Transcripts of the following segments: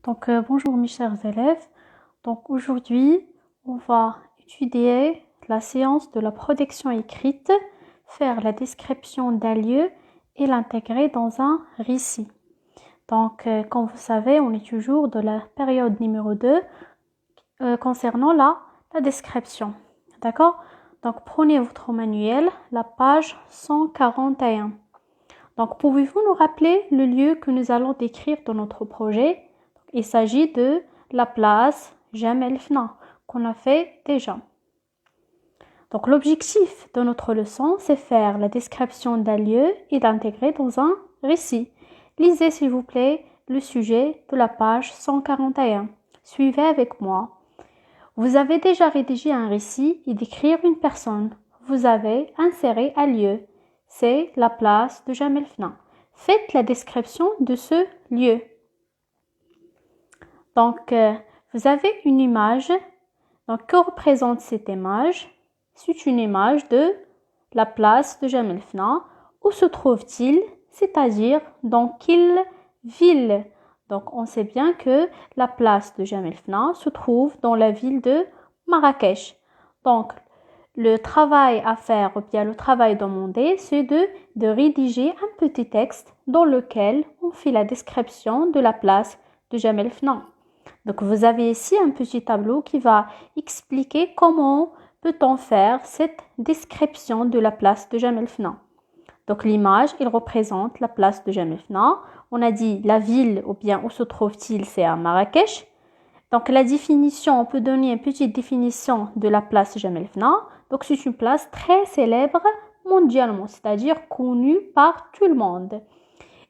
Bonjour mes chers élèves. Aujourd'hui, on va étudier la séance de la production écrite, faire la description d'un lieu et l'intégrer dans un récit. Comme vous savez, on est toujours de la période numéro 2 concernant la description. D'accord? Donc, prenez votre manuel, la page 141. Pouvez-vous nous rappeler le lieu que nous allons décrire dans notre projet? Il s'agit de la place Jem El Fna qu'on a fait déjà. L'objectif de notre leçon, c'est faire la description d'un lieu et d'intégrer dans un récit. Lisez s'il vous plaît le sujet de la page 141. Suivez avec moi. Vous avez déjà rédigé un récit et décrire une personne. Vous avez inséré un lieu. C'est la place de Jem El Fna. Faites la description de ce lieu. Vous avez une image. Que représente cette image? C'est une image de la place de Jem El Fna. Où se trouve-t-il? C'est-à-dire dans quelle ville? On sait bien que la place de Jem El Fna se trouve dans la ville de Marrakech. Le travail à faire, ou bien le travail demandé, c'est de rédiger un petit texte dans lequel on fait la description de la place de Jem El Fna. Vous avez ici un petit tableau qui va expliquer comment peut-on faire cette description de la place de Jem El Fna. L'image, il représente la place de Jem El Fna. On a dit la ville, ou bien où se trouve-t-il, c'est à Marrakech. La définition, on peut donner une petite définition de la place Jem El Fna. C'est une place très célèbre mondialement, c'est-à-dire connue par tout le monde.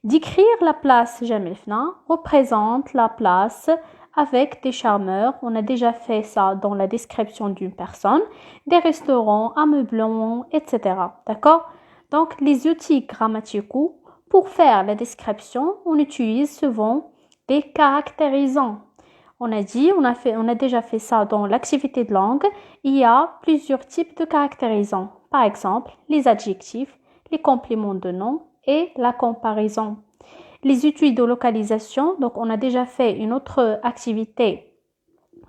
Décrire la place Jem El Fna représente la place avec des charmeurs. On a déjà fait ça dans la description d'une personne, des restaurants, ameublements, etc. D'accord? Les outils grammaticaux, pour faire la description, on utilise souvent des caractérisants. On a déjà fait ça dans l'activité de langue. Il y a plusieurs types de caractérisants. Par exemple, les adjectifs, les compléments de nom et la comparaison. Les études de localisation, on a déjà fait une autre activité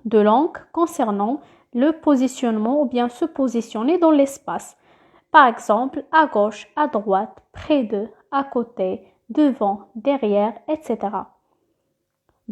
de langue concernant le positionnement ou bien se positionner dans l'espace. Par exemple, à gauche, à droite, près de, à côté, devant, derrière, etc.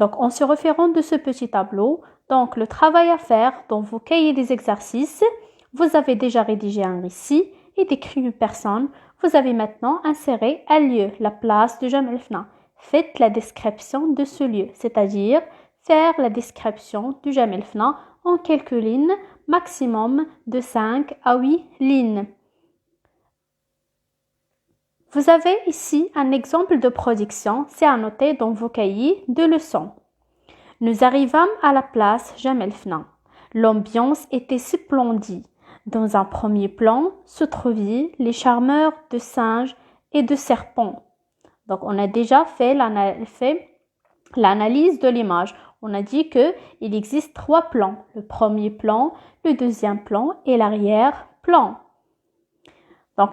En se référant de ce petit tableau, le travail à faire dans vos cahiers des exercices, vous avez déjà rédigé un récit et décrit une personne. Vous avez maintenant inséré un lieu, la place de Jem El Fna. Faites la description de ce lieu, c'est-à-dire faire la description du Jem El Fna en quelques lignes, maximum de 5 à 8 lignes. Vous avez ici un exemple de production, c'est à noter dans vos cahiers de leçons. Nous arrivâmes à la place Jem El Fna. L'ambiance était splendide. Dans un premier plan se trouvaient les charmeurs de singes et de serpents. On a déjà fait l'analyse de l'image. On a dit qu'il existe 3 plans. Le premier plan, le deuxième plan et l'arrière-plan.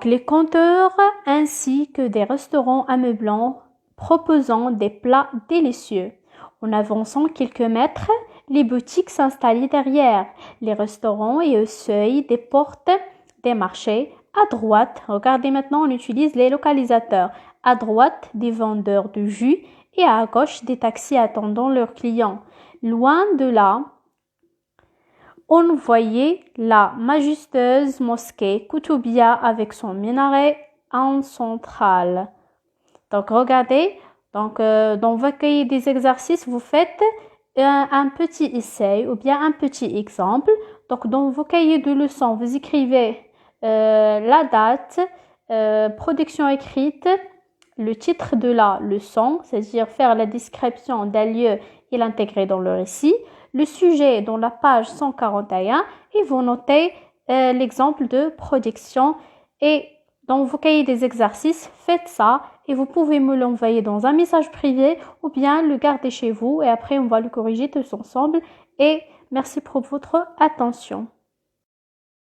Les compteurs ainsi que des restaurants ameublant proposant des plats délicieux. En avançant quelques mètres, les boutiques s'installaient derrière les restaurants et au seuil des portes des marchés. À droite, regardez maintenant, on utilise les localisateurs. À droite, des vendeurs de jus et à gauche, des taxis attendant leurs clients. Loin de là, on voyait la majestueuse mosquée Koutoubia avec son minaret en centrale. Regardez, dans vos cahiers des exercices, vous faites un petit essai ou bien un petit exemple. Dans vos cahiers de leçons, vous écrivez la date, production écrite, le titre de la leçon, c'est-à-dire faire la description d'un lieu et l'intégrer dans le récit, le sujet dans la page 141 et vous notez l'exemple de production. Et dans vos cahiers des exercices, faites ça et vous pouvez me l'envoyer dans un message privé ou bien le garder chez vous et après on va le corriger tous ensemble. Et merci pour votre attention.